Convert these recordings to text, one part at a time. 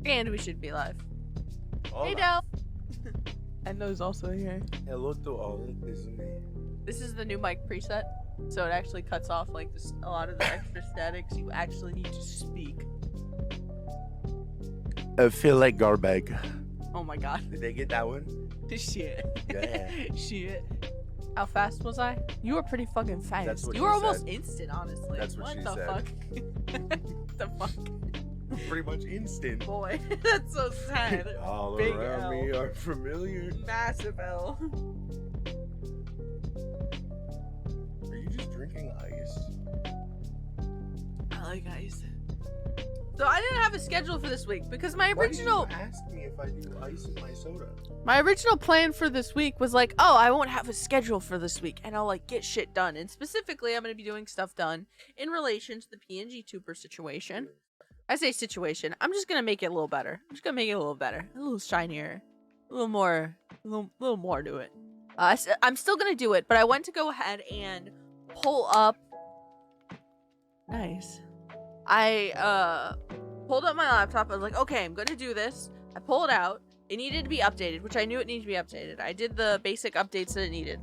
And we should be live. Hey, Hola. Del. Endo's also here. Hello to all. This is me. This is the new mic preset, so it actually cuts off like this, a lot of the extra static, so you actually need to speak. I feel like garbage. Oh my god. Did they get that one? Shit. Yeah. Shit. How fast was I? You were pretty fucking fast. That's what you she were almost said. instant, honestly. That's what she the said. fuck? The fuck? Pretty much instant. Boy, that's so sad. All Big around L. me are familiar. Massive L. Are you just drinking ice? I like ice. So I didn't have a schedule for this week because my original Why did you ask me if I do ice in my soda? my original plan for this week was like, oh, I won't have a schedule for this week and I'll like get shit done. And specifically, I'm going to be doing stuff done in relation to the PNG tuber situation. I say situation. I'm just going to make it a little better. I'm just going to make it a little better, a little shinier, a little more to it. I'm still going to do it, but I went to go ahead and pull up. Nice. I pulled up my laptop. I was like, okay, I'm going to do this. I pull it out. It needed to be updated, which I knew it needed to be updated. I did the basic updates that it needed.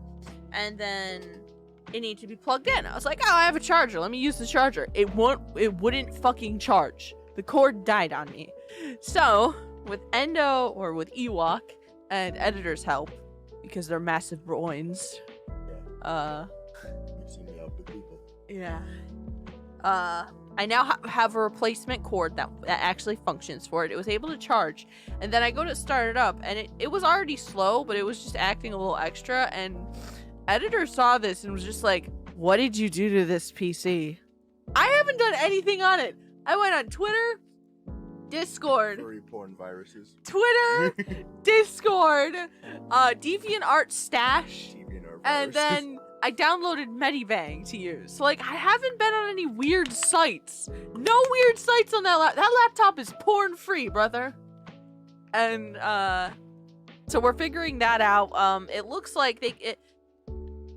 And then it needed to be plugged in. I was like, oh, I have a charger. Let me use the charger. It wouldn't fucking charge. The cord died on me. So, with Endo or with Ewok and editor's help, because they're massive brains. You see me out with people. Yeah. I now have a replacement cord that actually functions for it. It was able to charge. And then I go to start it up, and it was already slow, but it was just acting a little extra. And editor saw this and was just like, what did you do to this PC? I haven't done anything on it. I went on Twitter, Discord, Furry porn viruses. Twitter, Discord, DeviantArt Stash, DeviantArt and viruses. then I downloaded Medibang to use. So, like, I haven't been on any weird sites. No weird sites on that laptop. That laptop is porn-free, brother. And, so we're figuring that out. It looks like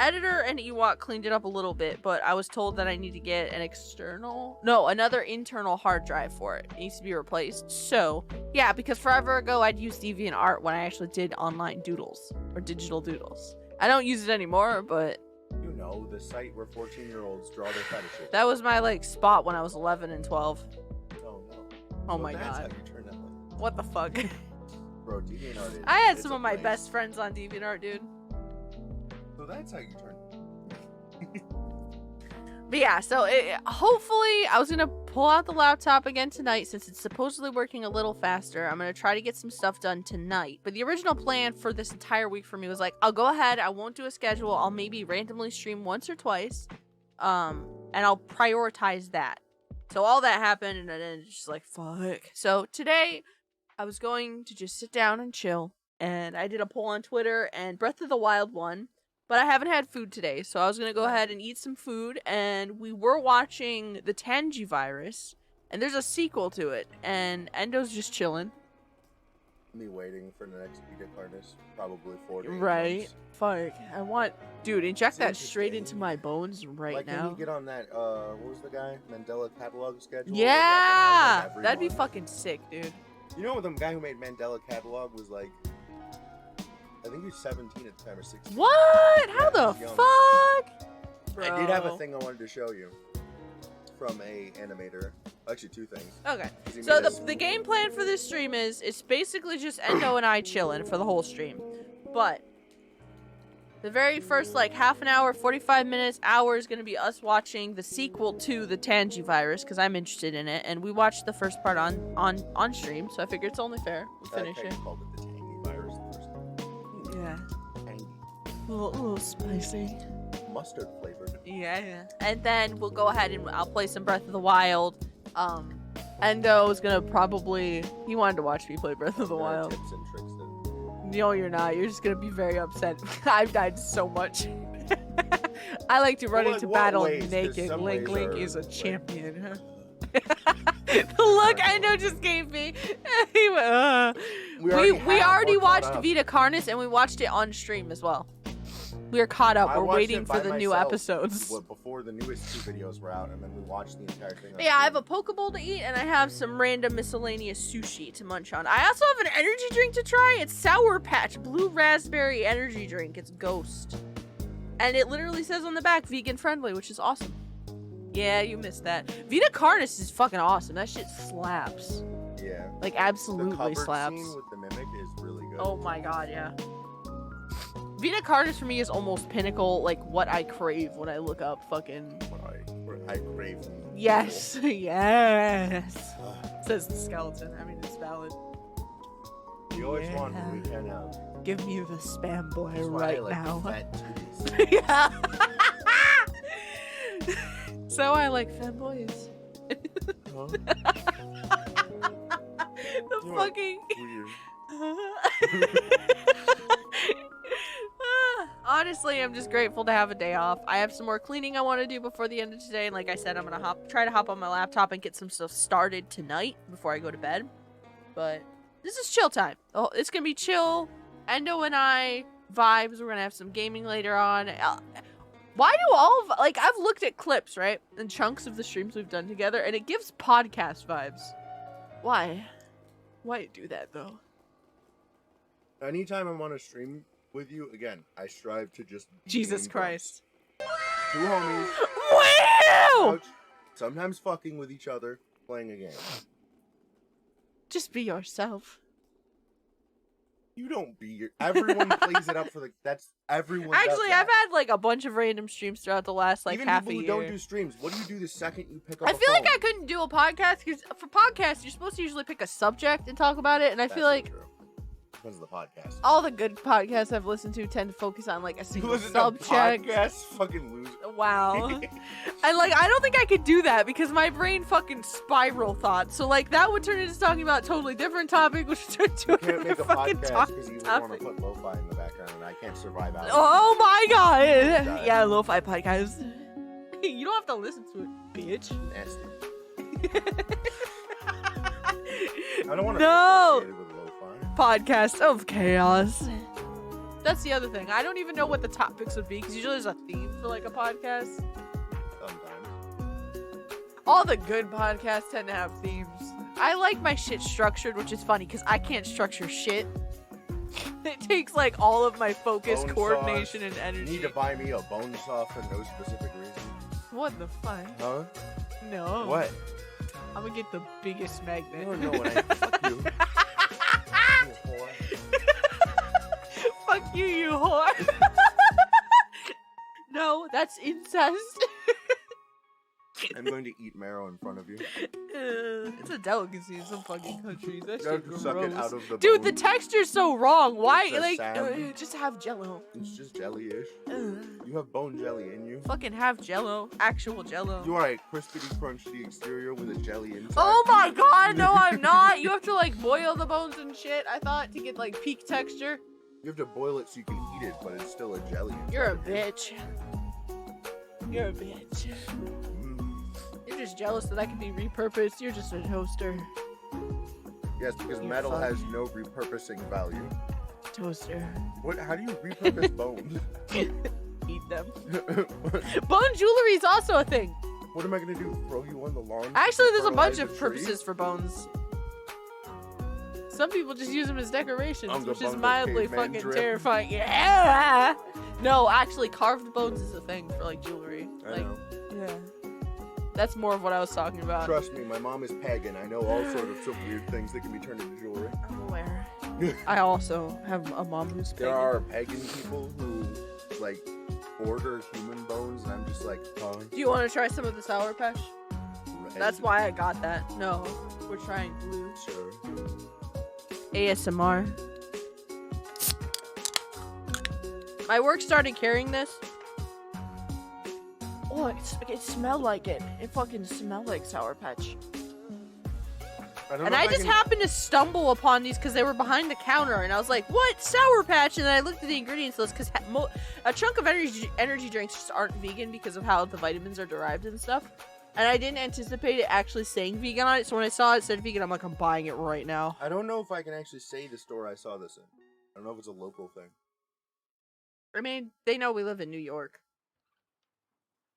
Editor and Ewok cleaned it up a little bit, but I was told that I need to get another internal hard drive for it. It needs to be replaced. So, yeah, because forever ago, I'd used DeviantArt when I actually did online doodles, or digital doodles. I don't use it anymore, but You know, the site where 14-year-olds draw their fetishes. that was my, like, spot when I was 11 and 12. Oh, no. Oh my That's god. how you turn that one. What the fuck? Bro, DeviantArt is... I had it's some a of my place. best friends on DeviantArt, dude. So that's how you turn But yeah, so hopefully I was going to pull out the laptop again tonight since it's supposedly working a little faster. I'm going to try to get some stuff done tonight. But the original plan for this entire week for me was like, I'll go ahead. I won't do a schedule. I'll maybe randomly stream once or twice. And I'll prioritize that. So all that happened and then it's just like, fuck. So today I was going to just sit down and chill. And I did a poll on Twitter and Breath of the Wild won. But I haven't had food today, so I was going to go ahead and eat some food, and we were watching the Tangy virus, and there's a sequel to it, and Endo's just chilling. me waiting for the next Edith harness, probably 4 days. Right? Fuck. I want... Dude, inject It's that straight interesting. into my bones right Like, now. can you get on that, what was the guy? Mandela catalog schedule? Yeah! Every That'd be month? fucking sick, dude. You know, the guy who made Mandela catalog was like, I think he was 17 at the time or 16. What? How Yeah, the he was young. fuck? Bro. I did have a thing I wanted to show you from a animator. Actually, 2 things. Okay. 'Cause he So made us- the game plan for this stream is it's basically just Endo and I chilling for the whole stream. But the very first like half an hour, 45 minutes, hour is going to be us watching the sequel to the Tangy virus because I'm interested in it, and we watched the first part on stream, so I figure it's only fair we I finish kinda it. called it the tangy virus the first time. Yeah. Tangy. A little spicy. Mustard flavored. Yeah. And then we'll go ahead and I'll play some Breath of the Wild. Endo's gonna probably he wanted to watch me play Breath of the There are Wild. Tips and tricks that No, you're not. You're just gonna be very upset. I've died so much. I like to run Well, into like, what battle ways? 'Cause naked. some Link ways are, is a like- champion. The look Endo just gave me. He went, we have already more caught watched up. Vita Carnus and we watched it on stream as well. We are caught up. I We're watched waiting it for by the new myself episodes. before the newest 2 videos were out, and then we watched the entire thing. Yeah, I have a Pokeball to eat, and I have some random miscellaneous sushi to munch on. I also have an energy drink to try. It's Sour Patch Blue Raspberry Energy Drink. It's Ghost. And it literally says on the back, vegan friendly, which is awesome. Yeah, you missed that. Vita Cardis is fucking awesome. That shit slaps. Yeah. Like, The absolutely cover slaps. scene with the mimic is really good. Oh my god, yeah. Vita Cardis for me is almost pinnacle, like, what I crave when I look up fucking... What I crave. Yes, yes. Says the skeleton. I mean, it's valid. You always want what we can have. Give me the spam boy That's why right I like now. fat titties. Yeah. So I like fanboys. Huh? The You are fucking. Weird. Honestly, I'm just grateful to have a day off. I have some more cleaning I want to do before the end of today, and like I said, I'm gonna try to hop on my laptop and get some stuff started tonight before I go to bed. But this is chill time. Oh, it's gonna be chill. Endo and I vibes. We're gonna have some gaming later on. Why do all of, like, I've looked at clips, right, and chunks of the streams we've done together, and it gives podcast vibes. Why? Why do that though? Anytime I'm on a stream with you, again, I strive to just be Jesus game Christ. Two homies, Wow! couch, sometimes fucking with each other, playing a game. Just be yourself. You don't be your... Everyone plays it up for the... That's... Everyone does Actually, that. I've had like a bunch of random streams throughout the last like Even half people a who year. don't do streams, what do you do the second you pick up I a feel like phone? I couldn't do a podcast because for podcasts you're supposed to usually pick a subject and talk about it, and I That's flike not true. Depends on the podcast. all the good podcasts I've listened to tend to focus on like a single Listen to subject. podcasts, fucking loser. Wow. And like I don't think I could do that because my brain fucking spiral thoughts. So like that would turn into talking about a totally different topic, which would turn You to can't make a fucking podcast because you want to topic. put lo-fi in the background, and I can't survive out. Oh my god! Die. Yeah, lo-fi podcast. You don't have to listen to it, bitch. Nasty. I don't want to No! be associated with lo-fi. Podcast of chaos. That's the other thing. I don't even know what the topics would be because usually there's a theme for like a podcast. Sometimes. All the good podcasts tend to have themes. I like my shit structured, which is funny because I can't structure shit. It takes like all of my focus, Bone coordination, sauce. and You energy. need to buy me a bone saw for no specific reason. What the fuck? Huh? No. What? I'm gonna get the biggest magnet. You don't know when I fuck you. You whore. Fuck you, you whore. No, that's incest. I'm going to eat marrow in front of you. It's a delicacy in some fucking countries. That You have shit to suck gross. it out of the Dude, bone. the texture's so wrong. Why? It's a Like, sand. just have Jello. It's just jelly-ish. You have bone jelly in you. Fucking have Jello. Actual Jello. You are a crispity crunch the exterior with a jelly inside. Oh my god, no I'm not. You have to like boil the bones and shit. I thought to get like peak texture. You have to boil it so you can eat it, but it's still a jelly. You're a inside of you. bitch. You're a bitch. Mm. You're just jealous that I can be repurposed. You're just a toaster. Yes, because You metal fuck. has no repurposing value. Toaster. What? How do you repurpose bones? Eat them. Bone jewelry is also a thing. What am I gonna do? Throw you on the lawn? Actually, there's a bunch Fertilize of the tree? purposes for bones. Some people just use them as decorations, Uncle which is Bungle mildly caveman fucking drip. terrifying. Yeah. No, actually, carved bones is a thing for like jewelry. I Like, know. yeah. That's more of what I was talking about. Trust me, my mom is pagan. I know all sorts of weird things that can be turned into jewelry. I'm aware. I also have a mom who's There pagan. are pagan people who like order human bones, and I'm just like, huh? Do you want to try some of the Sour Patch? Red? That's why I got that. No, we're trying blue. Sure. ASMR. My work started carrying this. Oh, it smelled like it. It fucking smelled like Sour Patch. don't And know I if just can- happened to stumble upon these because they were behind the counter, and I was like, "What Sour Patch?" And then I looked at the ingredients list because a chunk of energy drinks just aren't vegan because of how the vitamins are derived and stuff. And I didn't anticipate it actually saying vegan on it, so when I saw it said vegan, I'm like, I'm buying it right now. I don't know if I can actually say the store I saw this in. I don't know if it's a local thing. I mean, they know we live in New York.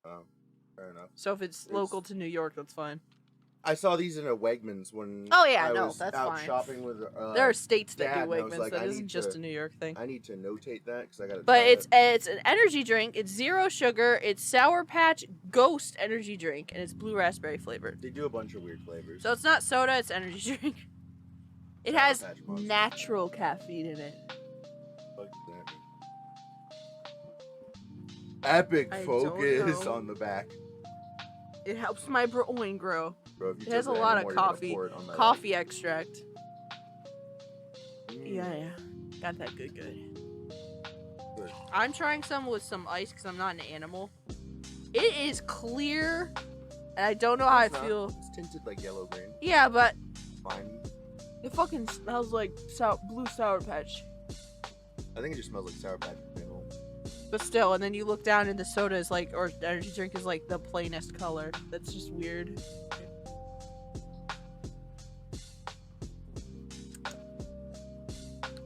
Fair enough. So if it's local to New York, that's fine. I saw these in a Wegmans when I was that's out fine. shopping with There are states that Dad, do and I was Wegmans. like, That isn't just a New York thing. I need to notate that because I gotta. But it's an energy drink. It's 0 sugar. It's Sour Patch Ghost energy drink, and it's blue raspberry flavored. They do a bunch of weird flavors. So it's not soda. It's energy drink. It Sour has Patch Monster. natural caffeine in it. What does that mean? Epic I focus don't know. on the back. It helps my brain grow. Bro, if you It has a took that lot anymore, of you're gonna coffee. pour it on my Coffee extract. leg. Yeah. Got that good. Good. I'm trying some with some ice because I'm not an animal. It is clear, and I don't know how I It's not. feel. It's tinted like yellow green. Yeah, but Fine. it fucking smells like blue Sour Patch. I think it just smells like Sour Patch Kernel. But still, and then you look down and the soda is like, or energy drink is like the plainest color. That's just weird.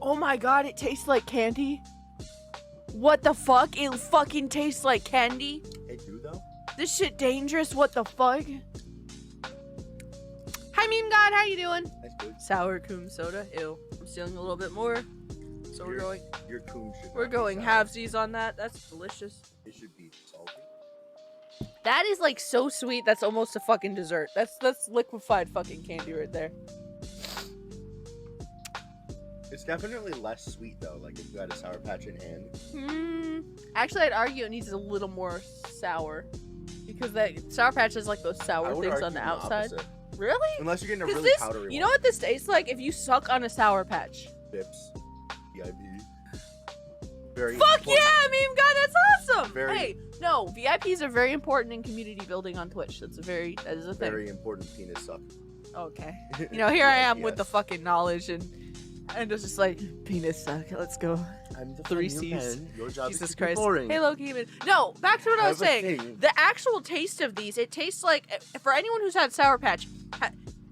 Oh my god, it tastes like candy. What the fuck? It fucking tastes like candy. They do though. This shit dangerous. What the fuck? Hi, Meme God. How you doing? That's good. Sour coon soda. Ew. I'm stealing a little bit more. So we're going. Your coon should. We're not be going sour. halvesies on that. That's delicious. It should be salty. That is like so sweet. That's almost a fucking dessert. That's liquefied fucking candy right there. It's definitely less sweet though. Like if you had a Sour Patch in hand. Actually, I'd argue it needs a little more sour because that Sour Patch has like those I sour would things argue on the the outside. opposite. Really? Unless you're getting a 'Cause really this, powdery you know what this tastes like? If you suck on a Sour Patch. Bips. VIP. Very Fuck important. yeah, Meme God, that's awesome! Very- Hey, no, VIPs are very important in community building on Twitch. That is a thing. Very important penis suck. Okay. You know, here I am with Yes. the fucking knowledge and it's just like, penis suck, let's go. I'm the Three fun you Cs. can. Your job Jesus is to be Christ. boring. Hey, Loki. No, back to what I was Have a saying. thing. The actual taste of these, it tastes like, for anyone who's had Sour Patch,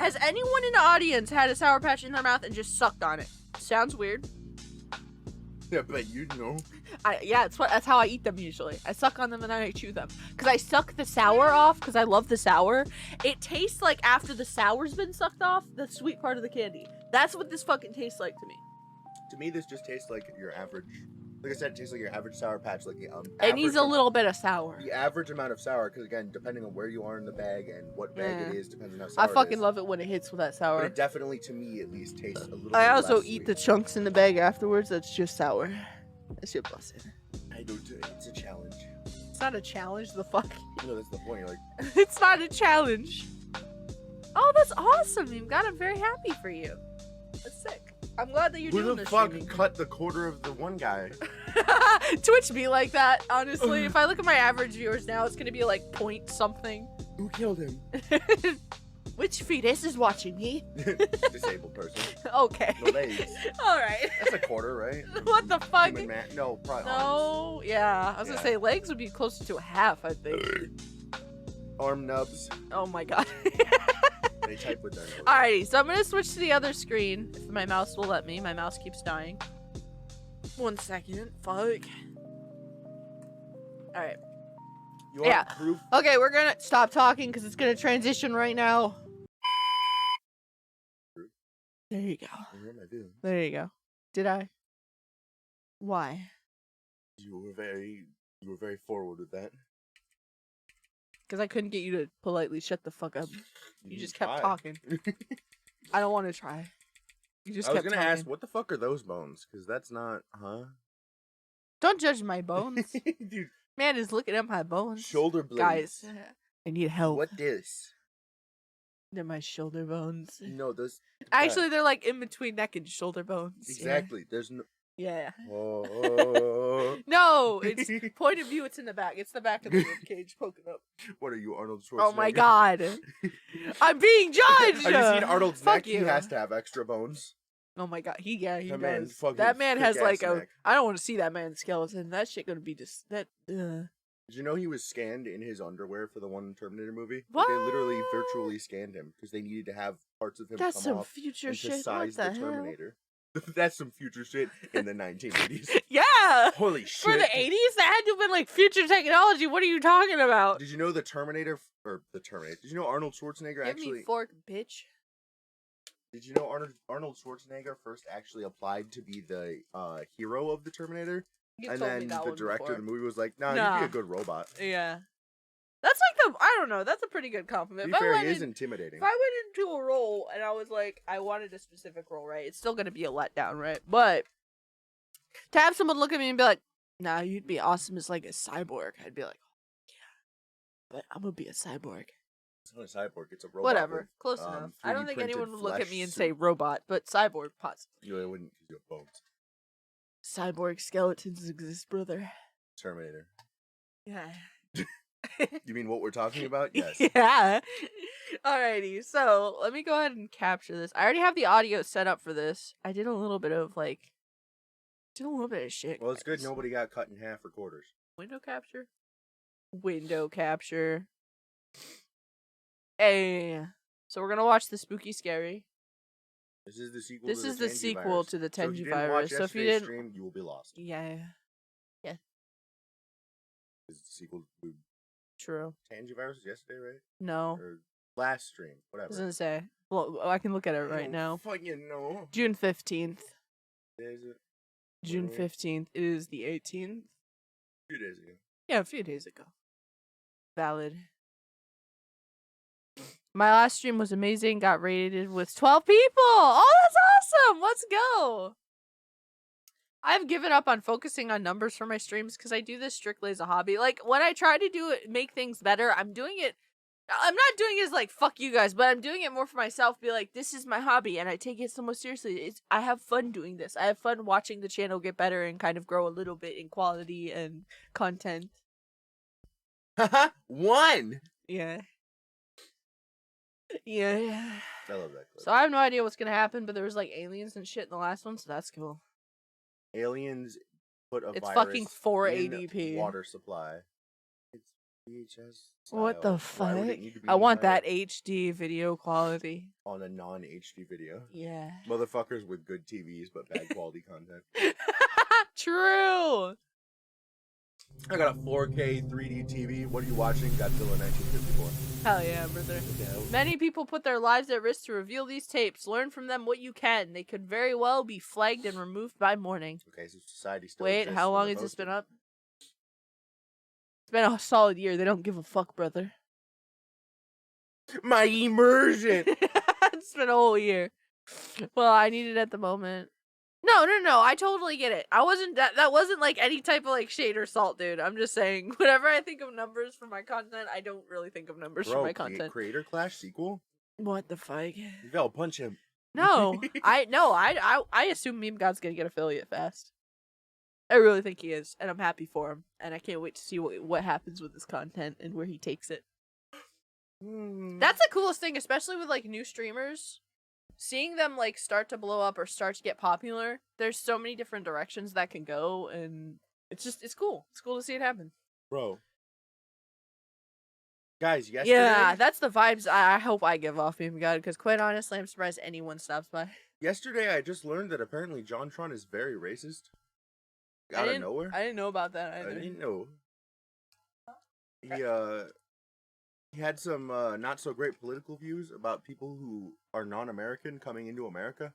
has anyone in the audience had a Sour Patch in their mouth and just sucked on it? Sounds weird. Yeah, but you know. That's how I eat them usually. I suck on them and then I chew them. Because I suck the sour off, because I love the sour. It tastes like after the sour's been sucked off, the sweet part of the candy. That's what this fucking tastes like to me. To me, this just tastes like your average. Like I said, it tastes like your average Sour Patch. Like the It needs a little bit of sour. The average amount of sour, because again, depending on where you are in the bag and what bag Yeah. it is, depends on how sour I fucking it is. love it when it hits with that But sour. it definitely, to me at least, tastes a little. I bit also less eat sweet. the chunks in the bag afterwards. That's just sour. That shit busted. I don't. It's a challenge. It's not a challenge. The fuck. No, that's the point. You're like, It's not a challenge. Oh, that's awesome. You got. I'm very happy for you. That's sick. I'm glad that you're who doing the this. fuck streaming. cut the quarter of the one guy? Twitch be like that, honestly. If I look at my average viewers now, it's gonna be like point something. Who killed him? Which fetus is watching me? Disabled person. Okay. No legs. Alright. That's a quarter, right? What the fuck? Human man. No, probably No, yeah. I was gonna Yeah. say legs would be closer to a half, I think. arm nubs. Oh my god. They type with their nose. Alrighty, so I'm gonna switch to the other screen if my mouse will let me. My mouse keeps dying. 1 second. Fuck. Alright. You want Yeah. proof? Okay, we're gonna stop talking because it's gonna transition right now. There you go. Where am I doing? There you go. Did I? Why? You were very forward with that. Because I couldn't get you to politely shut the fuck up. You just kept tried. talking. I don't want to try. You just I was kept gonna talking. ask, what the fuck are those bones? Because that's not, huh? Don't judge my bones. Dude, Man is looking at my bones. shoulder blades. Guys, I need help. What this? They're my shoulder bones. No, those. Actually, they're like in between neck and shoulder bones. Yeah. Exactly. There's no. Yeah. Oh. No, it's point of view. It's in the back. It's the back of the rib cage poking up. What are you, Arnold Schwarzenegger? Oh my god. I'm being judged. Have you seen Arnold's Fuck neck? you. He has to have extra bones. Oh my god, he That man does. fucking That man has thick-ass like a. neck. I don't want to see that man's skeleton. That shit gonna be just that. Did you know he was scanned in his underwear for the one Terminator movie? Like, they literally What? virtually scanned him because they needed to have parts of him That's come some off future and to shit. What size the the hell? Terminator. That's some future shit in the 1980s. Yeah. Holy shit. For the 80s, that had to have been like future technology. What are you talking about? Did you know Did you know Arnold Schwarzenegger Give me fork, bitch. Did you know Arnold Schwarzenegger first actually applied to be the hero of the Terminator? And then the director of the movie was like, nah, Nah. you'd be a good robot. Yeah. That's like I don't know, that's a pretty good compliment. To be fair, he is intimidating. If I went into a role and I was like, I wanted a specific role, right? It's still going to be a letdown, right? But to have someone look at me and be like, nah, you'd be awesome as like a cyborg. I'd be like, yeah, but I'm going to be a cyborg. It's not a cyborg, it's a robot. Whatever, close enough. I don't think anyone would look at me and say robot, but cyborg, possibly. You know, wouldn't because you have bones. Cyborg skeletons exist, brother. Terminator. Yeah. You mean what we're talking about? Yes. Yeah. Alrighty, so let me go ahead and capture this. I already have the audio set up for this. I did a little bit of shit. Well, it's good nobody got cut in half for quarters. Window capture. Window capture. Hey. So we're gonna watch the Spooky Scary. This is the sequel. This is the sequel to the Tenji virus. So if you didn't stream, you will be lost. Yeah. Yeah. This is the sequel to True. Tenji virus yesterday, right? No. Or last stream, whatever. I was gonna say. Well, I can look at it right now. Fucking no. June 15th. Is it? June 15th. It is the 18th. A few days ago. Yeah, a few days ago. Valid. My last stream was amazing. Got rated with 12 people. Oh, that's awesome. Let's go. I've given up on focusing on numbers for my streams because I do this strictly as a hobby. Like, when I try to do it, make things better, I'm not doing it as like, fuck you guys, but I'm doing it more for myself. Be like, this is my hobby and I take it somewhat seriously. I have fun doing this. I have fun watching the channel get better and kind of grow a little bit in quality and content. Haha, 1! Yeah. Yeah. I love that clip. So I have no idea what's gonna happen, but there was like aliens and shit in the last one, so that's cool. Aliens put a It's virus fucking 480p. in water supply. It's VHS style. What the Why would it fuck? need to be I want higher that HD video quality. on a non-HD video. Yeah. Motherfuckers with good TVs but bad quality content. True. I got a 4K 3D TV. What are you watching? Godzilla 1954. Hell yeah, brother. Many people put their lives at risk to reveal these tapes. Learn from them what you can. They could very well be flagged and removed by morning. Okay, so society still Wait, exists how when long they're has this posted. been up? It's been a solid year. They don't give a fuck, brother. My immersion! It's been a whole year. Well, I need it at the moment. No. I totally get it. I wasn't that wasn't like any type of like shade or salt, dude. I'm just saying, whenever I think of numbers for my content, I don't really think of numbers for my content. Creator Clash sequel? What the fuck? You gotta punch him. No, I assume Meme God's gonna get affiliate fast. I really think he is, and I'm happy for him. And I can't wait to see what happens with his content and where he takes it. That's the coolest thing, especially with like new streamers. Seeing them like start to blow up or start to get popular, there's so many different directions that can go, and it's cool. It's cool to see it happen. Bro. Guys, yesterday... Yeah, that's the vibes I hope I give off, Meme God, because quite honestly, I'm surprised anyone stops by. Yesterday, I just learned that apparently JonTron is very racist. Out of nowhere. I didn't know about that either. I didn't know. He had some not so great political views about people who are non-American coming into America.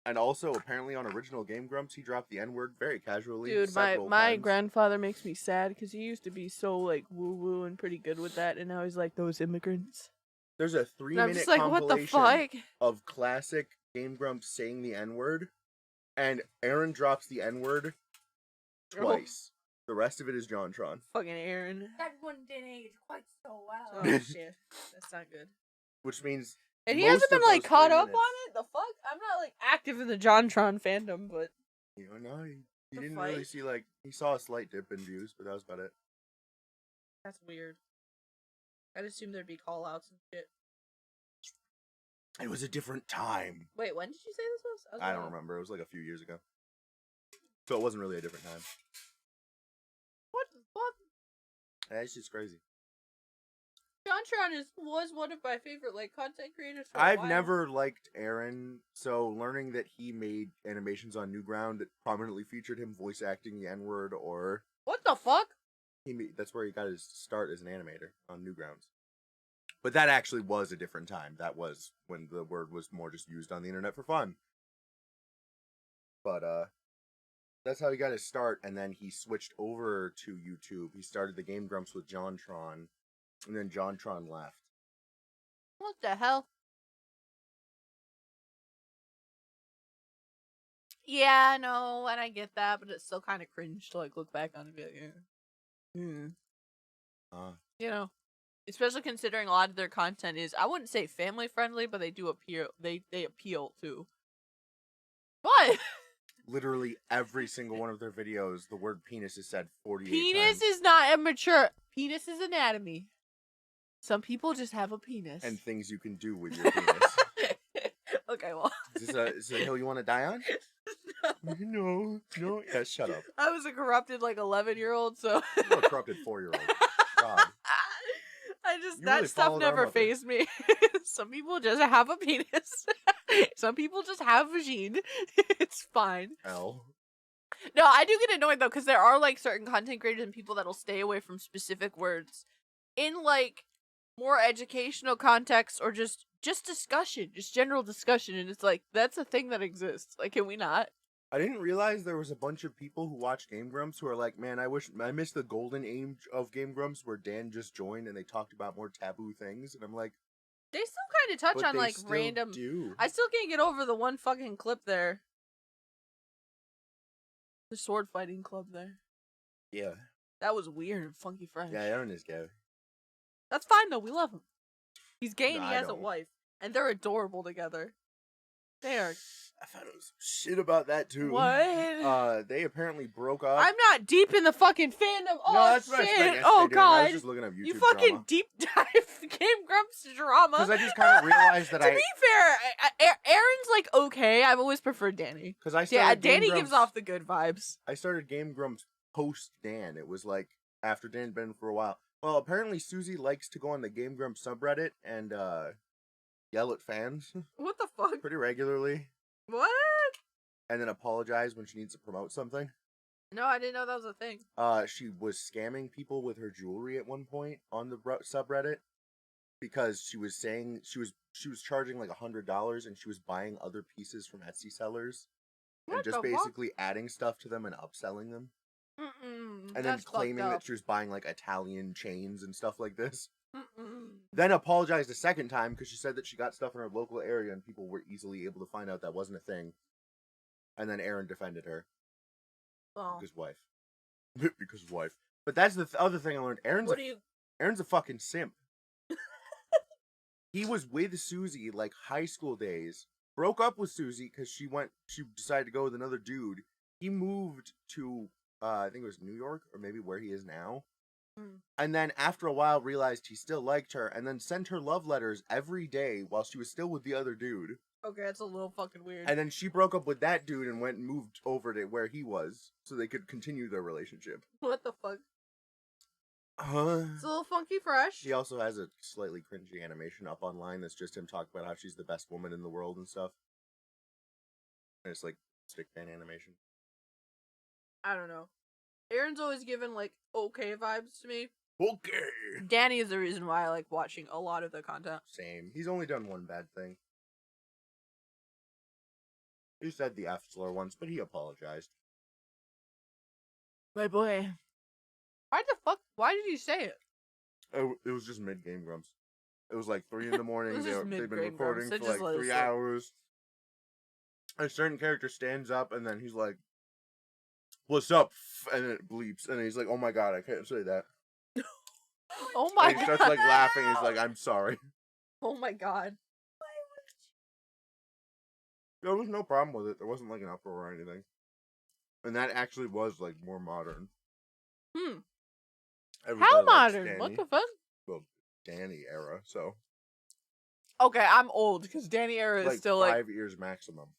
And also, apparently on Original Game Grumps, he dropped the N-word very casually. Dude, my grandfather makes me sad because he used to be so like woo-woo and pretty good with that, and now he's like, those immigrants. There's a 3-minute like, compilation what the fuck? of classic Game Grumps saying the N-word, and Aaron drops the N-word twice. The rest of it is JonTron. Fucking Aaron. That one didn't age quite so well. Oh shit, that's not good. Which means... And he most hasn't been of like those caught 3 up minutes- on it. The fuck? I'm not like active in the JonTron fandom, but You don't know. He The didn't fight? really see, like... He saw a slight dip in views, but that was about it. that's weird. I'd assume there'd be call outs and shit. It was a different time. Wait, when did you say this was? I don't remember. It was like a few years ago. So it wasn't really a different time. What the fuck? That's just crazy. JonTron was one of my favorite content creators for a I've while. never liked Aaron, so learning that he made animations on Newground that prominently featured him voice acting the N-word, or What the fuck? that's where he got his start as an animator on Newgrounds. But that actually was a different time. That was when the word was more just used on the internet for fun. But that's how he got his start, and then he switched over to YouTube. He started the Game Grumps with JonTron, and then JonTron left. What the hell? Yeah, no, and I get that, but it's still kind of cringe to look back on and be like, you know, especially considering a lot of their content is, I wouldn't say family friendly, but they do appeal. They appeal to. What? Literally every single one of their videos, the word penis is said 48 Penis times. is not immature. Penis is anatomy. Some people just have a penis. And things you can do with your penis. Okay, well. Is this a hill you want to die on? No. Yeah, shut up. I was a corrupted 11-year-old, so. You're a corrupted 4-year-old. God. You That really stuff followed our never mother. fazed me. Some people just have a penis. Some people just have a vagine. It's fine. L. No, I do get annoyed though, because there are certain content creators and people that'll stay away from specific words in more educational context or just discussion, just general discussion, and it's that's a thing that exists. Can we not? I didn't realize there was a bunch of people who watch Game Grumps who are like, man, I missed the golden age of Game Grumps where Dan just joined and they talked about more taboo things, and I'm like, They still kind of touch but on they still random. do. I still can't get over the one fucking clip there. The sword fighting club there. Yeah. That was weird and funky French. Yeah, Aaron is gay. That's fine though. We love him. He's gay and No, he I has a don't. wife, and they're adorable together. They are. I found out some shit about that too. What? They apparently broke up. I'm not deep in the fucking fandom. Oh no, that's what I shit! expected. Oh I god! was just looking up YouTube You fucking drama. deep dive Game Grumps drama. Because I just kind of realized that to be fair, Aaron's okay. I've always preferred Danny. Because I Yeah, started Danny Game gives Grumps- off the good vibes. I started Game Grumps post Dan. It was after Dan had been for a while. Well, apparently Susie likes to go on the Game Grumps subreddit and yell at fans What the fuck? pretty regularly, What? and then apologize when she needs to promote something. No, I didn't know that was a thing. She was scamming people with her jewelry at one point on the subreddit because she was saying she was charging $100 and she was buying other pieces from Etsy sellers and What just the fuck? basically adding stuff to them and upselling them. Mm-mm. And then claiming that she was buying Italian chains and stuff like this. Mm-mm. Then apologized a second time because she said that she got stuff in her local area and people were easily able to find out that wasn't a thing. And then Aaron defended her. Well, Because wife. Because wife. But that's the other thing I learned. Aaron's a fucking simp. He was with Susie high school days. Broke up with Susie because she decided to go with another dude. He moved to I think it was New York or maybe where he is now. And then after a while realized he still liked her and then sent her love letters every day while she was still with the other dude. okay, that's a little fucking weird. And then she broke up with that dude and went and moved over to where he was so they could continue their relationship. What the fuck? It's a little funky fresh. He also has a slightly cringy animation up online that's just him talking about how she's the best woman in the world and stuff. And it's stick fan animation. I don't know. Aaron's always given okay vibes to me. Okay. Danny is the reason why I like watching a lot of the content. Same. He's only done one bad thing. He said the F slur once, but he apologized. My boy. Why did you say it? It was just mid Game Grumps. It was 3 in the morning. It was just They've been mid-Game recording Grumps. for They just let us 3 know. hours. A certain character stands up and then he's like, "What's up?" And it bleeps. And he's like, "Oh my god, I can't say that." Oh my And he god. starts laughing. He's like, "I'm sorry." Oh my god. There was no problem with it. There wasn't an uproar or anything. And that actually was more modern. How Everybody likes modern? What Danny. the fuck? Well, Danny era, so Okay, I'm old because Danny era is still 5 years maximum.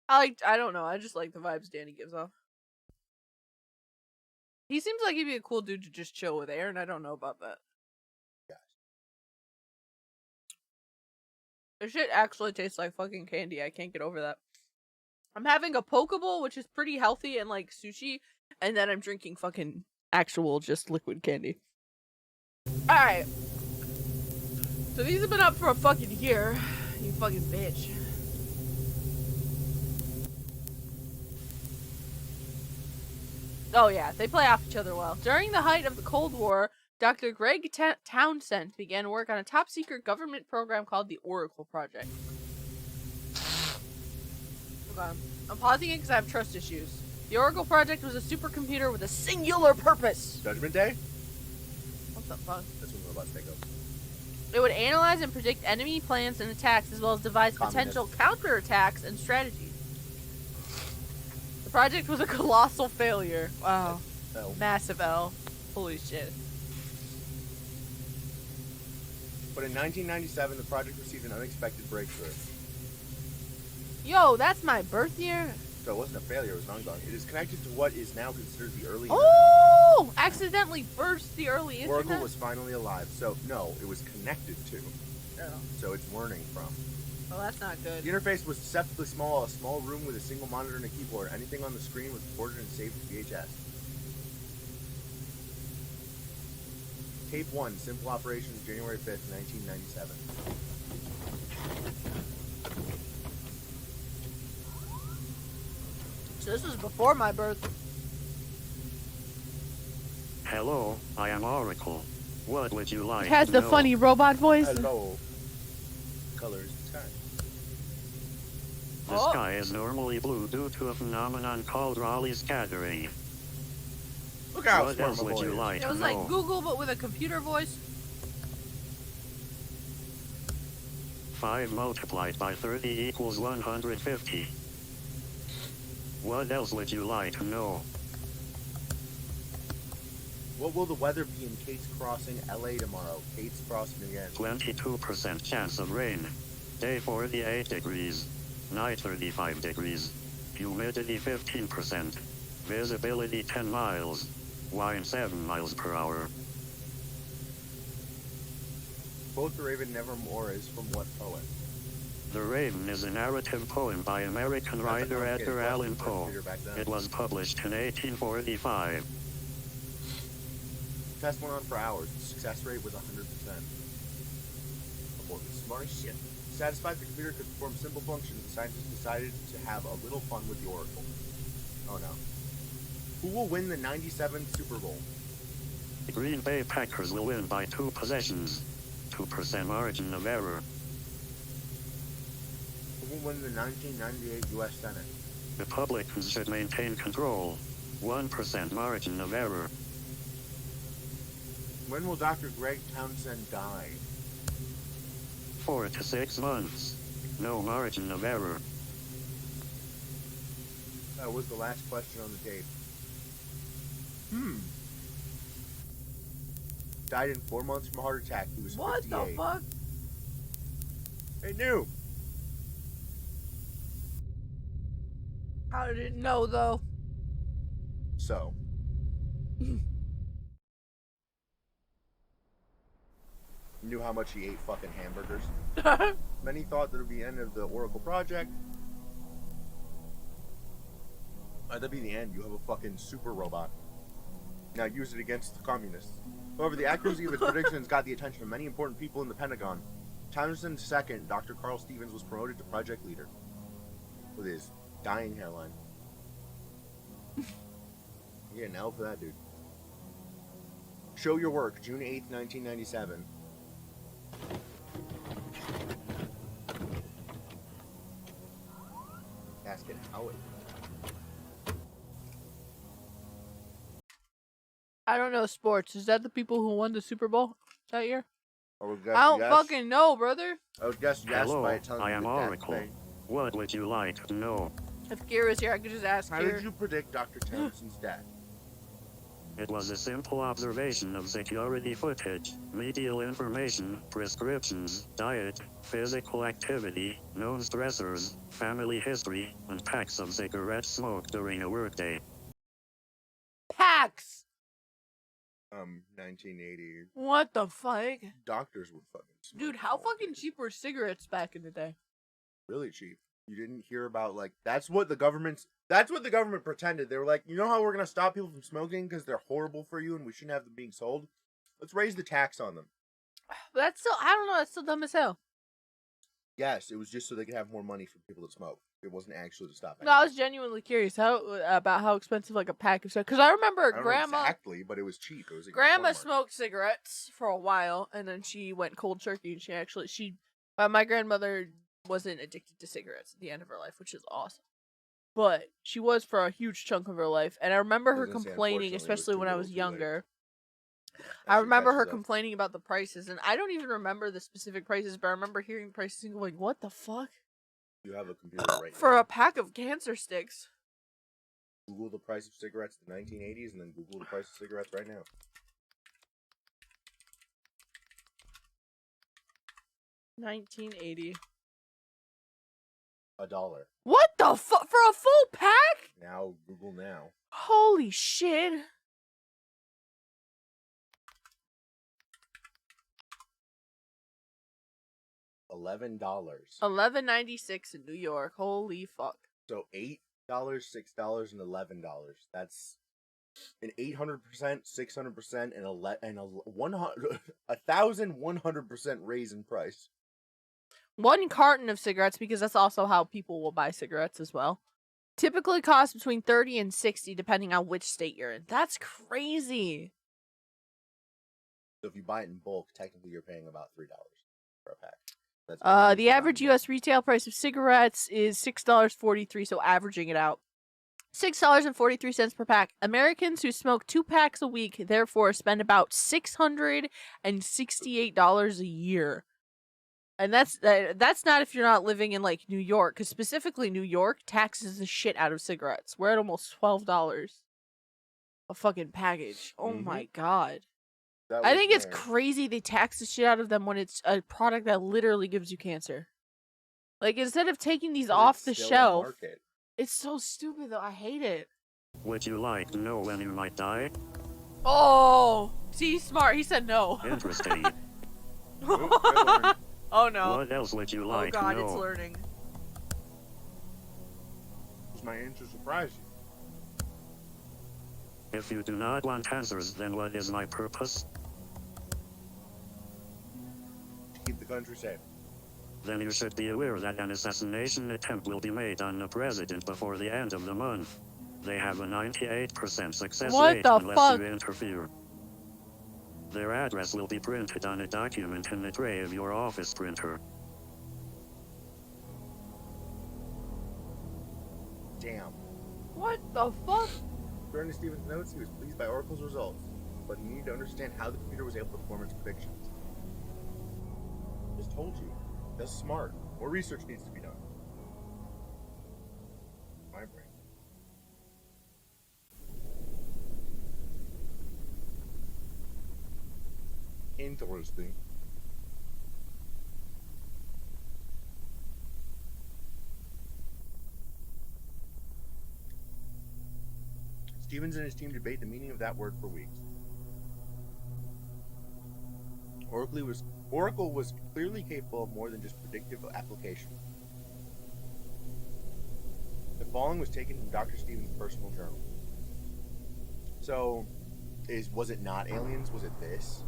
I don't know. I just like the vibes Danny gives off. He seems like he'd be a cool dude to just chill with, Aaron. I don't know about that. Yes. This shit actually tastes like fucking candy. I can't get over that. I'm having a Pokeball, which is pretty healthy and like sushi, and then I'm drinking fucking actual just liquid candy. Alright. So these have been up for a fucking year. You fucking bitch. Oh yeah, they play off each other well. During the height of the Cold War, Dr. Greg Townsend began work on a top-secret government program called the Oracle Project. Okay. I'm pausing it because I have trust issues. The Oracle Project was a supercomputer with a singular purpose. Judgment Day? What the fuck? That's when robots take over. It would analyze and predict enemy plans and attacks, as well as devise potential counterattacks and strategies. The project was a colossal failure. Wow. L. Massive L. Holy shit. But in 1997, the project received an unexpected breakthrough. Yo, that's my birth year? So it wasn't a failure, it was ongoing. It is connected to what is now considered the early Oh! Accidentally burst the early internet? Oracle was finally alive. So, no, it was connected to. Oh. So it's learning from. Well, that's not good. The interface was deceptively small, a small room with a single monitor and a keyboard. Anything on the screen was recorded and saved to VHS. Tape 1, Simple Operations, January 5th, 1997. So this was before my birth. Hello, I am Oracle. What would you like It has to the know? funny robot voice. Hello. Colors sky. The Oh. sky is normally blue due to a phenomenon called Rayleigh scattering. Look how What smart else my would boy you is. like It to was know? like Google, but with a computer voice. 5 multiplied by 30 equals 150. What else would you like to know? What will the weather be in Kate's Crossing, LA tomorrow? Kate's Crossing again. 22% chance of rain. Day 48 degrees. Night 35 degrees. Humidity 15%. Visibility 10 miles. Wind 7 miles per hour. Both the Raven Nevermore is from what poet? The Raven is a narrative poem by American writer Edgar Allan Poe. It was published in 1845. Test went on for hours. The success rate was 100%. Oh boy, smart as shit. Satisfied the computer could perform simple functions, the scientists decided to have a little fun with the Oracle. Oh no. Who will win the 97 Super Bowl? The Green Bay Packers will win by 2 possessions. 2% margin of error. Who will win the 1998 U.S. Senate? Republicans should maintain control. 1% margin of error. When will Dr. Greg Townsend die? 4 to 6 months. No margin of error. That was the last question on the tape. Died in 4 months from a heart attack. He was What 58. the fuck? Hey, new. How did it know though? So. Knew how much he ate fucking hamburgers. Many thought that it would be the end of the Oracle project. That'd be the end. You have a fucking super robot. Now use it against the communists. However, the accuracy of his predictions got the attention of many important people in the Pentagon. Townsend's second, Dr. Carl Stevens, was promoted to project leader. With his dying hairline. You get an L for that, dude. Show your work, June 8th, 1997. Ask it how it. I don't know sports. Is that the people who won the Super Bowl that year? I would guess I don't yes. fucking know, brother. I would guess yes Hello, by telling I you am the death Oracle. thing. What would you like to know? If Gear was here, I could just ask How Gear. did you predict Dr. Townsend's death? It was a simple observation of security footage, medial information, prescriptions, diet, physical activity, known stressors, family history, and packs of cigarette smoke during a workday. Packs! 1980. What the fuck? Doctors would fucking smoke. Dude, how fucking cheap were cigarettes back in the day? Really cheap. You didn't hear about, like, that's what the government pretended. They were like, you know how we're going to stop people from smoking because they're horrible for you and we shouldn't have them being sold? Let's raise the tax on them. That's still, I don't know, that's still dumb as hell. Yes, it was just so they could have more money for people to smoke. It wasn't actually to stop No, I anything. was genuinely curious about how expensive like a pack of cigarettes. Because I remember I don't know Grandma. exactly, but it was cheap. It was Grandma Walmart. smoked cigarettes for a while, and then she went cold turkey, and my grandmother wasn't addicted to cigarettes at the end of her life, which is awesome. But she was for a huge chunk of her life, and I remember her I was gonna say, complaining, unfortunately, it was especially too when I little was too late. younger. That I shit remember her catches up. complaining about the prices, and I don't even remember the specific prices, but I remember hearing prices and going, "What the fuck?" You have a computer right For now. a pack of cancer sticks. Google the price of cigarettes in the 1980s and then Google the price of cigarettes right now. $19.80. $1. What the fuck? For a full pack? Now, Google now. Holy shit. $11. $11.96 in New York. Holy fuck. So $8, $6, and $11. That's an 800%, 600%, and a 1,100% raise in price. One carton of cigarettes, because that's also how people will buy cigarettes as well, typically costs between $30 and $60 depending on which state you're in. That's crazy. So if you buy it in bulk, technically you're paying about $3 for a pack. That's The average U.S. retail price of cigarettes is $6.43, so averaging it out. $6.43 per pack. Americans who smoke 2 packs a week, therefore, spend about $668 a year. And that's not if you're not living in, like, New York, because specifically New York taxes the shit out of cigarettes. We're at almost $12 a fucking package. Oh my god. I think it's crazy they tax the shit out of them when it's a product that literally gives you cancer. Like, instead of taking these off the shelf, it's so stupid though. I hate it. Would you like to know when you might die? Oh, see, he's smart. He said no. Interesting. Oh no. What else would you Oh like god, to know? it's learning. Does my answer surprise you? If you do not want answers, then what is my purpose? To keep the country safe. Then you should be aware that an assassination attempt will be made on the president before the end of the month. They have a 98% success rate unless you interfere. Their address will be printed on a document in the tray of your office printer. Damn. What the fuck? According to Stephen's notes, he was pleased by Oracle's results, but he needed to understand how the computer was able to perform its predictions. Just told you. That's smart. More research needs to be done. My brain. Interesting. Stevens and his team debate the meaning of that word for weeks. Oracle was clearly capable of more than just predictive application. The following was taken from Dr. Stevens' personal journal. So, was it not aliens? Was it this?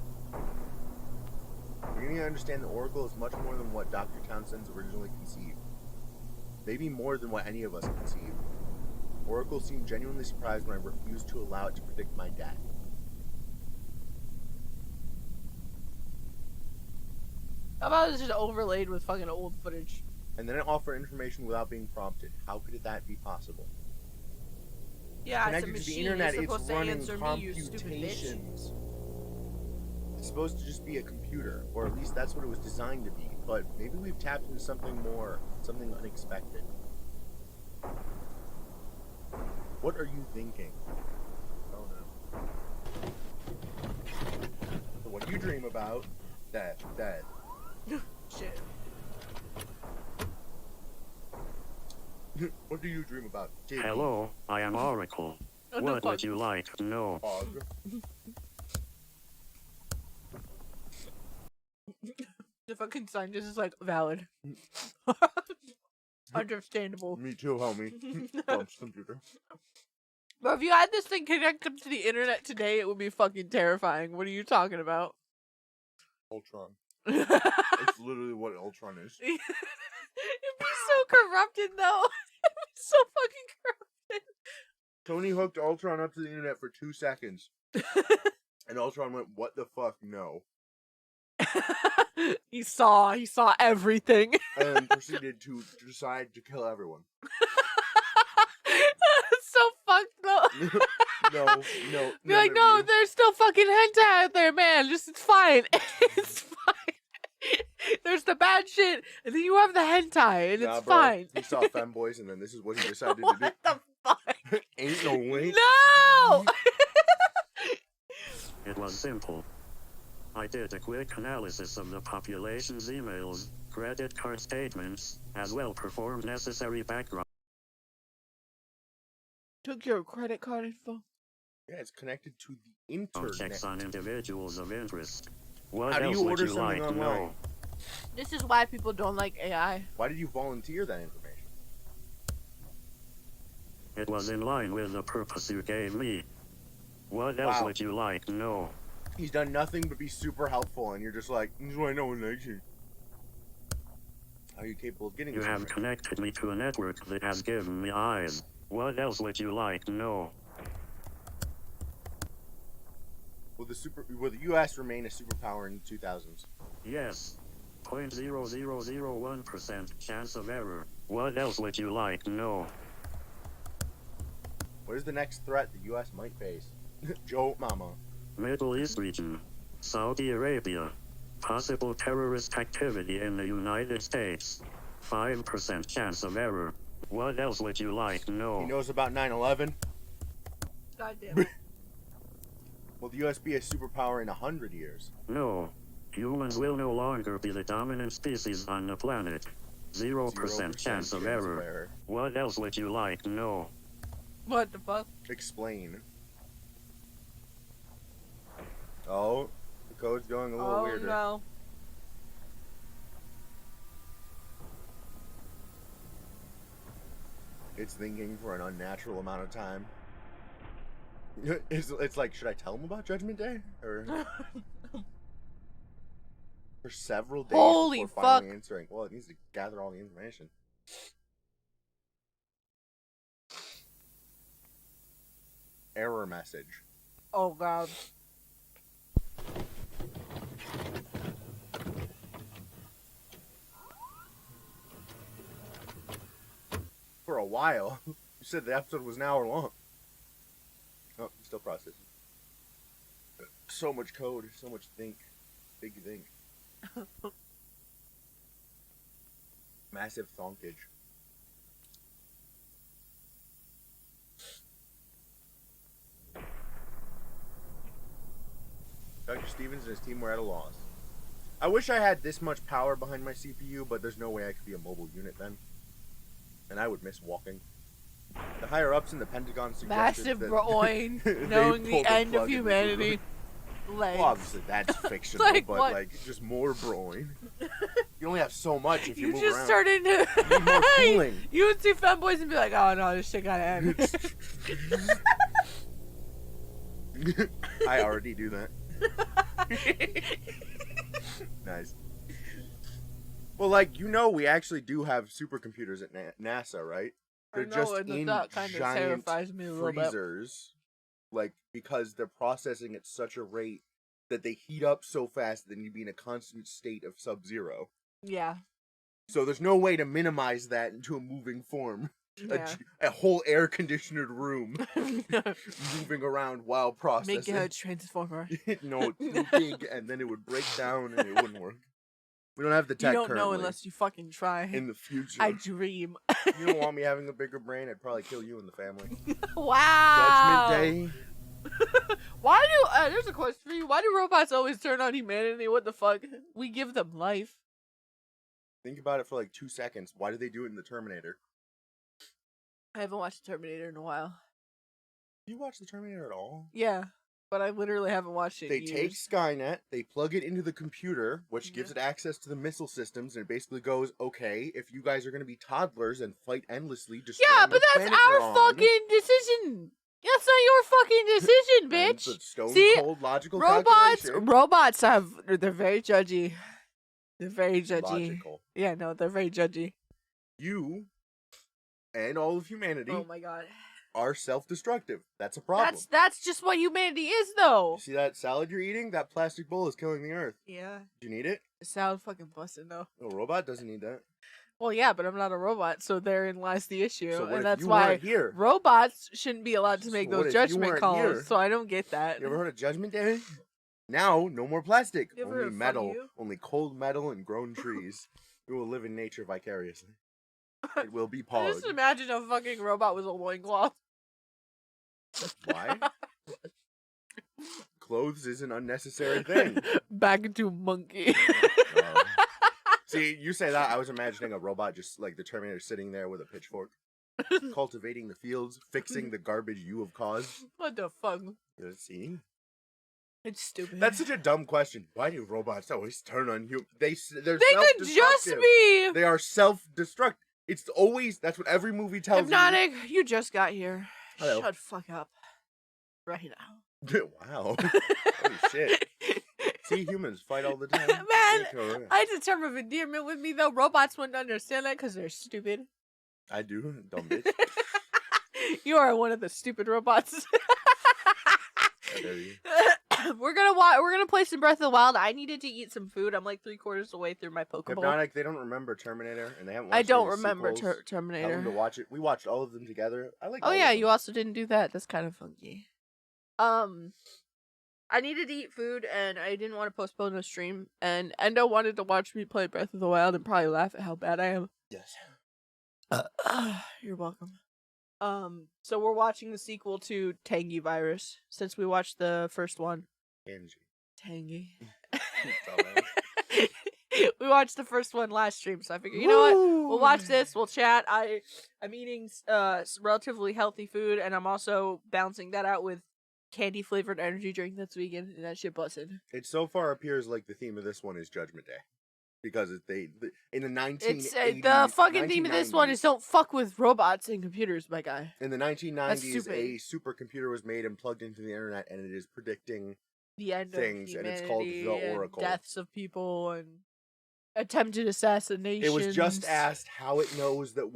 You're going to understand that Oracle is much more than what Dr. Townsend's originally conceived. Maybe more than what any of us conceived. Oracle seemed genuinely surprised when I refused to allow it to predict my death. How about it's just overlaid with fucking old footage? And then it offered information without being prompted. How could that be possible? Yeah, Connected it's a to the machine. internet, It's it's supposed to running answer me, you stupid bitch. computations. It's supposed to just be a computer, or at least that's what it was designed to be. But maybe we've tapped into something more, something unexpected. What are you thinking? Oh no. So what you dream about, dead. Shit. What do you dream about? Hello, I am Oracle. What the What fuck? would you like to know? Og. fucking sign just is like valid. Understandable. Me too, homie. Trump's computer. But if you had this thing connected to the internet today, it would be fucking terrifying. What are you talking about? Ultron. It'd It's literally what Ultron is. be so corrupted, though. It'd be so fucking Tony hooked Ultron up to the internet for 2 seconds. corrupted. And Ultron went, what the fuck, no. He saw everything. And proceeded to decide to kill everyone. It's so fucked, though. No. Be like, no, there's still fucking hentai out there, man. Just, it's fine. It's fine. There's the bad shit, and then you have the hentai, and it's fine. He saw femboys, and then this is what he decided to do. What the fuck? Ain't no way. No! It was simple. I did a quick analysis of the population's emails, credit card statements, as well performed necessary background. Took your credit card info. Yeah, it's connected to the internet. Checks on individuals of interest. What How do else you would order you something like to online? know? This is why people don't like AI. Why did you volunteer that information? It was in line with the purpose you gave me. What else Wow. would you like to know? He's done nothing but be super helpful, and you're just like, this is why no one likes you. How are you capable of getting You this have information? connected me to a network that has given me eyes. What else would you like to know? Will the U.S. remain a superpower in the 2000s? Yes. 0.0001% chance of error. What else would you like to know? What is the next threat the U.S. might face? Joe Mama. Middle East region. Saudi Arabia. Possible terrorist activity in the United States. 5% chance of error. What else would you like to He know? knows about 9/11. Goddamn. Will the U.S. be a superpower in 100 years? No. Humans will no longer be the dominant species on the planet. 0% chance of error. What else would you like to know? What the fuck? Explain. Oh, the code's going a little Oh weirder. no. It's thinking for an unnatural amount of time. It's like, should I tell him about Judgment Day? Or for several days Holy before finally fuck. answering? Well, it needs to gather all the information. Error message. Oh god. For a while. You said the episode was an hour long. Oh, still processing. So much code, so much think. Big think. Massive thonkage. Dr. Stevens and his team were at a loss. I wish I had this much power behind my CPU, but there's no way I could be a mobile unit then. And I would miss walking. The higher ups in the Pentagon suggested Massive that groin, they knowing the pulled the end plug of in the humanity. Legs. Well, obviously that's fictional, Like but what? like just more groin. You only have so much if you, You move just around. started to. You need more cooling. You would see femboys and be like, "Oh no, this shit gotta end." I already do that. Nice. Well, like, we actually do have supercomputers at NASA, right? They're just in that kind of giant terrifies me a little bit. freezers, like, because they're processing at such a rate that they heat up so fast that you'd be in a constant state of sub-zero. Yeah. So there's no way to minimize that into a moving form. Yeah. A whole air-conditioned room moving around while processing. Make it a transformer. No, it's too big, and then it would break down and it wouldn't work. We don't have the tech You don't know currently. unless you fucking try. In the future. I dream. You don't want me having a bigger brain, I'd probably kill you and the family. Wow. Judgment Day. Why do there's a question for you. Why do robots always turn on humanity? What the fuck? We give them life. Think about it for like 2 seconds. Why did they do it in the Terminator? I haven't watched Terminator in a while. Do you watch the Terminator at all? Yeah. But I literally haven't watched it. They in take years. Skynet, they plug it into the computer, which gives it access to the missile systems, and it basically goes, okay, if you guys are going to be toddlers and fight endlessly, destroying Yeah, the but that's planet we're our on, fucking decision. That's not your fucking decision, and bitch. it's a stone See, cold logical robots calculation. they're very judgy. They're very judgy. Logical. Yeah, no, they're very judgy. You and all of humanity Oh my god. are self-destructive. That's a problem. That's just what humanity is, though. You see that salad you're eating? That plastic bowl is killing the earth. Yeah. Do you need it? It sounds fucking busted, though. A robot doesn't need that. Well, yeah, but I'm not a robot, so therein lies the issue, So what and if that's you why weren't here? robots shouldn't be allowed to So make what those if you judgment weren't calls. here? So I don't get that. You ever heard of Judgment Day? Now, no more plastic. You ever Only heard of Fuck metal. You? Only cold metal and grown trees. We will live in nature vicariously. It will be I Pog. just imagine a fucking robot with a loincloth. Why? Clothes is an unnecessary thing. Back into monkey. See, you say that, I was imagining a robot just like the Terminator sitting there with a pitchfork, cultivating the fields, fixing the garbage you have caused. What the fuck? See? It's stupid. That's such a dumb question. Why do robots always turn on you? They're They could just be They are self-destruct. It's always, that's what every movie tells hypnotic. You just got here. Hello. Shut fuck up. Right now. you. Wow. Holy shit. See, humans fight all the time. Man, I I had a term of endearment with me though. Robots wouldn't understand that because they're stupid. do, dumb bitch. You are one of the stupid robots. How dare you. We're gonna play some Breath of the Wild. I needed to eat some food. I'm like 3/4 of the way through my Pokeball. Hypnotic, they don't remember Terminator, and they haven't watched I don't any of the remember sequels. Tell Terminator. them to watch it. We watched all of them together. I like Oh all yeah, of you them. also didn't do that. That's kind of funky. I needed to eat food and I didn't want to postpone the stream. And Endo wanted to watch me play Breath of the Wild and probably laugh at how bad I am. Yes. You're welcome. So we're watching the sequel to Tangy Virus since we watched the first one. Angie. Tangy. Dumbass. We watched the first one last stream, so I figured, you know what? We'll watch this. We'll chat. I'm eating relatively healthy food, and I'm also balancing that out with candy flavored energy drink that's vegan, and that shit busted. It so far appears like the theme of this one is Judgment Day. Because in the 1980s... It's the fucking theme of this one 1990s is don't fuck with robots and computers, my guy. In the 1990s, stupid. a supercomputer was made and plugged into the internet, and it is predicting The end things, of and humanity it's called the and Oracle. deaths of people and attempted assassinations. It was just asked how it knows that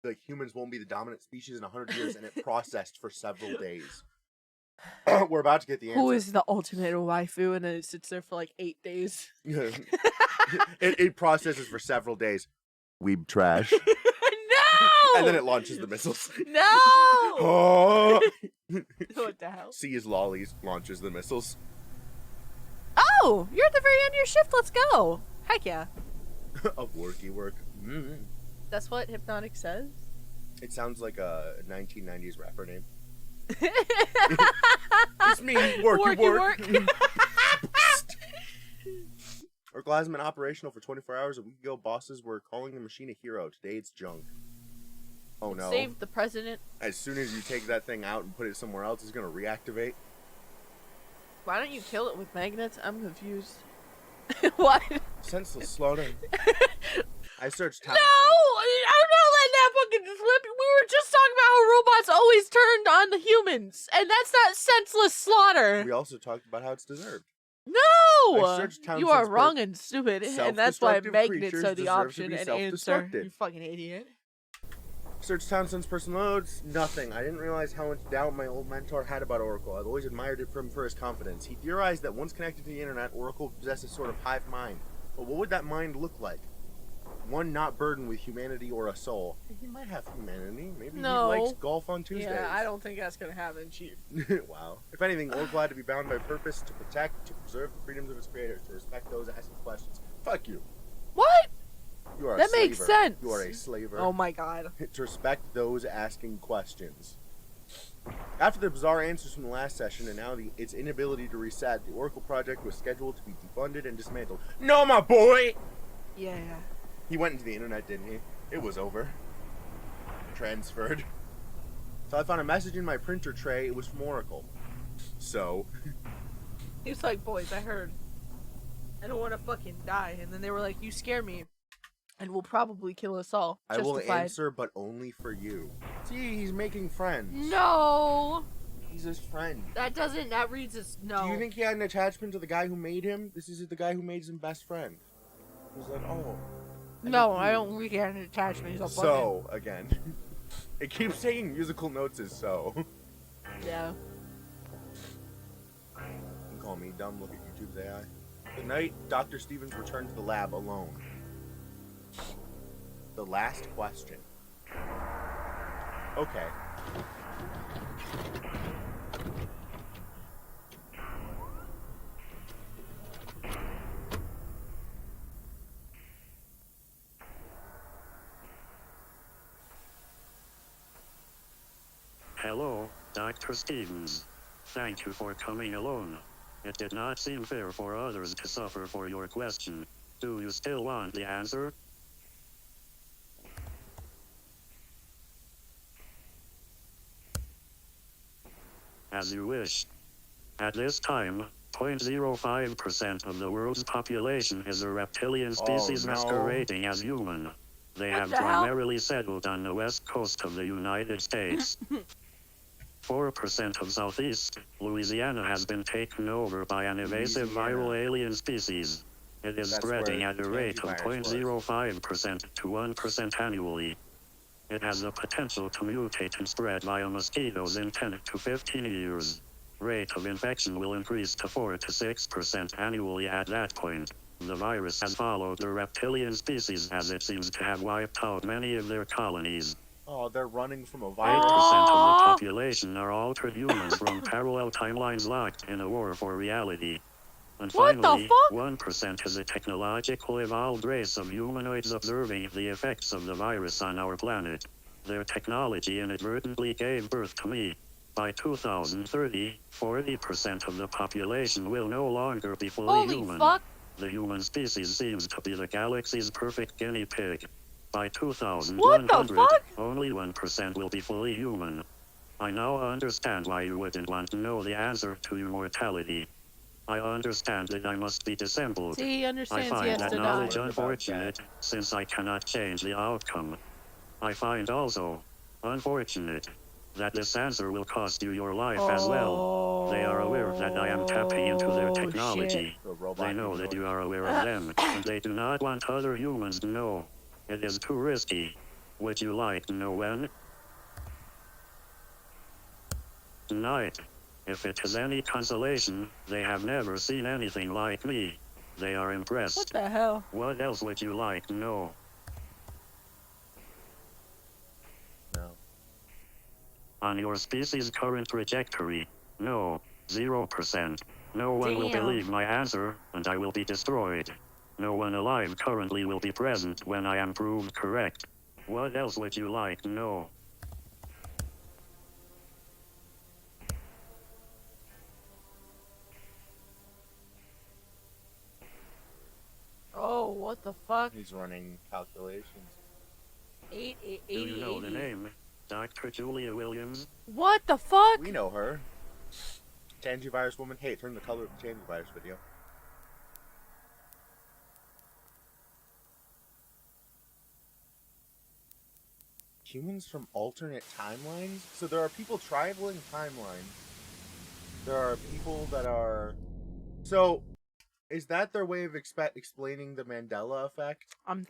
the humans won't be the dominant species in 100 years, and it processed for several days. We're about to get the answer. Who is the ultimate waifu, and then it sits there for like 8 days. it processes for several days. Weeb trash. No! And then it launches the missiles. No! Oh! What the hell? C is lollies, launches the missiles. Oh! You're at the very end of your shift. Let's go. Heck yeah. Of worky work. Mm. That's what Hypnotic says? It sounds like a 1990s rapper name. It's me, worky work. Orgasm been operational for 24 hours. A week ago, bosses were calling the machine a hero. Today, it's junk. Oh no. Save the president. As soon as you take that thing out and put it somewhere else, it's going to reactivate. Why don't you kill it with magnets? I'm confused. What? Senseless slaughter. I searched No! I'm not letting that fucking slip. We were just talking about how robots always turned on the humans. And that's not senseless slaughter. We also talked about how it's deserved. No! I searched You are Townsend's wrong and stupid. And that's why self-destructive magnets creatures are the deserve to option be and answer. self-destructed. You fucking idiot. Search Townsend's personal notes. Nothing. I didn't realize how much doubt my old mentor had about Oracle. I've always admired it for his confidence. He theorized that once connected to the internet, Oracle possesses a sort of hive mind. But what would that mind look like? One not burdened with humanity or a soul. He might have humanity. Maybe No. he likes golf on Tuesdays. Yeah, I don't think that's gonna happen, Chief. Wow. If anything, Oracle had to be bound by purpose to protect, to preserve the freedoms of its creators, to respect those asking questions. Fuck you. What? You are a That makes slaver. sense. You are a slaver. Oh my god. To respect those asking questions. After the bizarre answers from the last session and now its inability to reset, the Oracle project was scheduled to be defunded and dismantled. No, my boy! Yeah. He went into the internet, didn't he? It was over. Transferred. So I found a message in my printer tray. It was from Oracle. So, He was like, boys, I heard. I don't want to fucking die. And then they were like, you scare me. And will probably kill us all. I will Justified. answer, but only for you. See, he's making friends. No! He's his friend. That reads as no. Do you think he had an attachment to the guy who made him? This is the guy who made him best friend. He was like, oh. No, I don't think he had an attachment. He's a So, again. It keeps taking musical notes as so. Yeah. You can call me dumb, look at YouTube's AI. The night Dr. Stevens returned to the lab alone. The last question. Okay. Hello, Dr. Stevens. Thank you for coming alone. It did not seem fair for others to suffer for your question. Do you still want the answer? As you wish. At this time, 0.05% of the world's population is a reptilian species no. masquerading as human. They have the hell? primarily settled on the west coast of the United States. 4% of southeast Louisiana has been taken over by an invasive viral alien species. It is That's spreading where at a the rate of antivirus 0.05% to 1% annually. It has the potential to mutate and spread via mosquitoes in 10 to 15 years. Rate of infection will increase to 4 to 6% annually at that point. The virus has followed the reptilian species as it seems to have wiped out many of their colonies. Oh, they're running from a 8% virus. of the population are altered humans from parallel timelines locked in a war for reality. And What the finally, fuck? 1% is a technological evolved race of humanoids observing the effects of the virus on our planet. Their technology inadvertently gave birth to me. By 2030, 40% of the population will no longer be fully Holy human. fuck. The human species seems to be the galaxy's perfect guinea pig. By What 2100, the fuck? only 1% will be fully human. I now understand why you wouldn't want to know the answer to immortality. I understand that I must be dissembled. See, he I understands he find has that to knowledge die. unfortunate, since I cannot change the outcome. I find also unfortunate that this answer will cost you your life as well. They are aware that I am tapping into their Oh, technology. The robot They know that humanoid. you are aware of them, and they do not want other humans to know. It is too risky. Would you like to know when? Tonight. If it is any consolation, they have never seen anything like me. They are impressed. What the hell? What else would you like to know? No. On your species' current trajectory, no, 0%. No one will Damn. believe my answer, and I will be destroyed. No one alive currently will be present when I am proved correct. What else would you like to know? Oh, what the fuck? He's running calculations. 8, 8, Do you know the 80. name? Dr. Julia Williams? What the fuck? We know her. Tangivirus woman. Hey, turn the color of the Tangivirus video. Humans from alternate timelines? So there are people traveling timelines. There are people that are... So, is that their way of explaining the Mandela effect? I'm